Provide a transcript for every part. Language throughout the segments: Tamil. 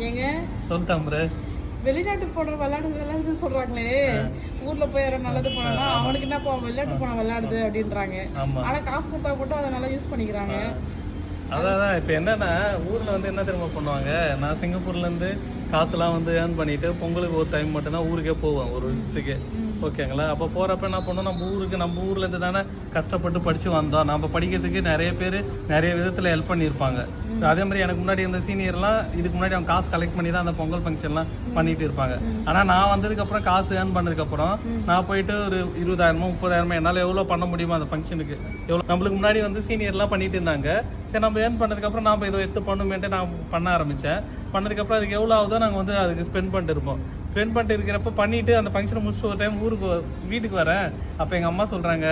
ஏங்க சொல்லிட்டான் ப்ரோ. வெளிநாட்டு போன விளையாடுது சொல்றாங்களே, ஊர்ல போய் யாரும் நல்லது பண்ணா அவனுக்கு என்ன வெளிநாட்டு போன விளையாடுது அப்படின்றாங்க. ஆனா காசு கொடுத்தா போட்டு அதை நல்லா யூஸ் பண்ணிக்கிறாங்க. அதான் இப்போ என்னன்னா ஊரில் வந்து என்ன தெரியுமா பண்ணுவாங்க, நான் சிங்கப்பூர்லேருந்து காசுலாம் வந்து ஏர்ன் பண்ணிவிட்டு பொங்கலுக்கு ஒரு டைம் மட்டும்தான் ஊருக்கே போவேன், ஒரு வருஷத்துக்கு. ஓகேங்களா? அப்போ போகிறப்ப என்ன பண்ணோம், நம்ம ஊர்லேருந்து தானே கஷ்டப்பட்டு படித்து வந்தோம். நம்ம படிக்கிறதுக்கு நிறைய பேர் நிறைய விதத்தில் ஹெல்ப் பண்ணியிருப்பாங்க. அதே மாதிரி எனக்கு முன்னாடி இந்த சீனியர்லாம் இதுக்கு முன்னாடி அவங்க காசு கலெக்ட் பண்ணி தான் அந்த பொங்கல் ஃபங்க்ஷன்லாம் பண்ணிட்டு இருப்பாங்க. ஆனால் நான் வந்ததுக்கப்புறம் காசு ஏர்ன் பண்ணதுக்கப்புறம் நான் போயிட்டு ஒரு 20,000 30,000 என்னால் எவ்வளோ பண்ண முடியுமோ அந்த ஃபங்க்ஷனுக்கு எவ்வளோ. நம்மளுக்கு முன்னாடி வந்து சீனியர்லாம் பண்ணிட்டு இருந்தாங்க. சரி, நம்ம ஏர்ன் பண்ணதுக்கப்புறம் நாம் இதை எடுத்து பண்ணுமேன்ட்டு நான் பண்ண ஆரம்பித்தேன். பண்ணதுக்கப்புறம் அதுக்கு எவ்வளோ ஆகுதோ நாங்கள் வந்து அதுக்கு ஸ்பெண்ட் பண்ணிட்டு இருப்போம். ஸ்பெண்ட் பண்ணிட்டு இருக்கிறப்ப பண்ணிவிட்டு அந்த ஃபங்க்ஷனை முடிச்சுட்டு ஒரு டைம் வீட்டுக்கு வரேன். அப்போ எங்கள் அம்மா சொல்கிறாங்க,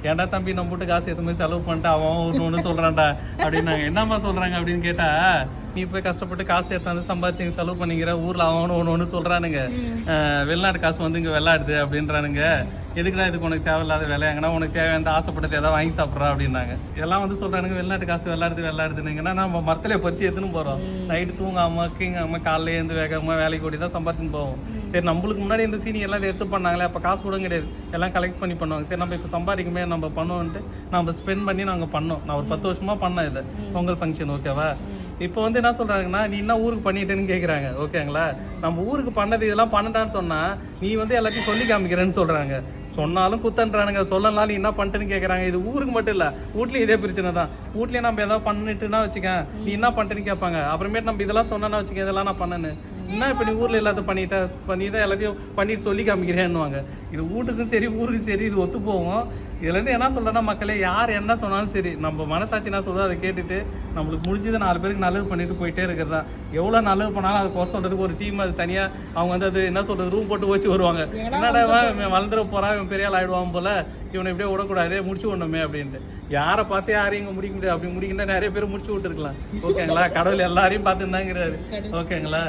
ஏன்டா தம்பி நம்ம போட்டு காசு எடுத்து போய் செலவு பண்ணிட்டு அவன் ஒன்று சொல்கிறான்டா அப்படின்னாங்க. என்னம்மா சொல்கிறாங்க அப்படின்னு கேட்டால், நீ போய் கஷ்டப்பட்டு காசு எடுத்தாந்து சம்பாரிச்சு செலவு பண்ணிக்கிற, ஊரில் அவனு ஒன்று சொல்கிறானுங்க, வெளிநாட்டு காசு வந்து இங்கே விளையாடுது அப்படின்றானுங்க, எதுக்குடா இதுக்கு உனக்கு தேவையில்லாத வேலை, எங்கன்னா உனக்கு தேவையான ஆசைப்பட்டது எதாவது வாங்கி சாப்பிட்றா அப்படின்னாங்க. எல்லாம் வந்து சொல்கிறானுங்க வெளிநாட்டு காசு விளையாடுதுன்னா நம்ம மரத்தில் பறிச்சு எடுத்துன்னு போகிறோம். நைட்டு தூங்காமல் காலையில இருந்து வேகமாக வேலைக்கு ஓடி தான் சம்பாரிச்சுன்னு போவோம். சரி, நம்மளுக்கு முன்னாடி இந்த சீனியர்லாம் எடுத்து பண்ணாங்களே, அப்போ காசு கூட கிடையாது, எல்லாம் கலெக்ட் பண்ணி பண்ணுவாங்க. சரி, நம்ம இப்போ சம்பாதிக்குமே நம்ம பண்ணுவோன்ட்டு நம்ம ஸ்பெண்ட் பண்ணி நாங்கள் பண்ணோம். நான் ஒரு 10 வருஷமாக பண்ணேன் இதை பொங்கல் ஃபங்க்ஷன். ஓகேவா? இப்போ வந்து என்ன சொல்கிறாங்கன்னா, நீ என்ன ஊருக்கு பண்ணிட்டேன்னு கேட்குறாங்க. ஓகேங்களா? நம்ம ஊருக்கு பண்ணது இதெல்லாம் பண்ணட்டான்னு சொன்னால் நீ வந்து எல்லாத்தையும் சொல்லி காமிக்கிறேன்னு சொல்கிறாங்க. சொன்னாலும் குத்தன்றானுங்க, சொல்லலாம் நீ என்ன பண்ணிட்டேன்னு கேட்குறாங்க. இது ஊருக்கு மட்டும் இல்லை, வீட்லேயும் இதே பிரச்சனை தான். வீட்லேயே நம்ம எதாவது பண்ணிட்டுன்னா வச்சுக்கேன், நீ என்ன பண்ணிட்டேன்னு கேட்பாங்க. அப்புறமேட்டு நம்ம இதெல்லாம் சொன்னா வச்சுக்கேன், இதெல்லாம் நான் பண்ணேன்னு, என்ன இப்போ நீ ஊரில் எல்லாத்தையும் பண்ணி தான் எல்லாத்தையும் பண்ணிட்டு சொல்லி காமிக்கிறேன்னுவாங்க. இது வீட்டுக்கும் சரி ஊருக்கும் சரி இது ஒத்து போவோம். இதுலேருந்து என்ன சொல்கிறேன்னா, மக்களே யார் என்ன சொன்னாலும் சரி, நம்ம மனசாட்சி என்ன சொல்கிறதோ அதை கேட்டுட்டு நம்மளுக்கு முடிஞ்சது 4 பேருக்கு நல்லது பண்ணிட்டு போயிட்டே இருக்கிறது தான். எவ்வளோ நல்லது பண்ணாலும் அது குறை சொல்கிறதுக்கு ஒரு டீம் அது தனியாக அவங்க வந்து அது என்ன சொல்கிறது ரூம் போட்டு வச்சு வருவாங்க. என்னடா வளர்ந்துட போகிறான், இவன் பெரிய ஆள் ஆகிடுவான் போல், இவனை இப்படியே விடக்கூடாது, முடிச்சு விடணுமே அப்படின்ட்டு. யாரை பார்த்து யாரையும் இங்கே முடிக்க முடியாது. அப்படி முடிக்கின்ற நிறைய பேர் முடிச்சு விட்டுருக்கலாம். ஓகேங்களா? கடவுள் எல்லாரையும் பார்த்துருந்தாங்கிறாரு. ஓகேங்களா?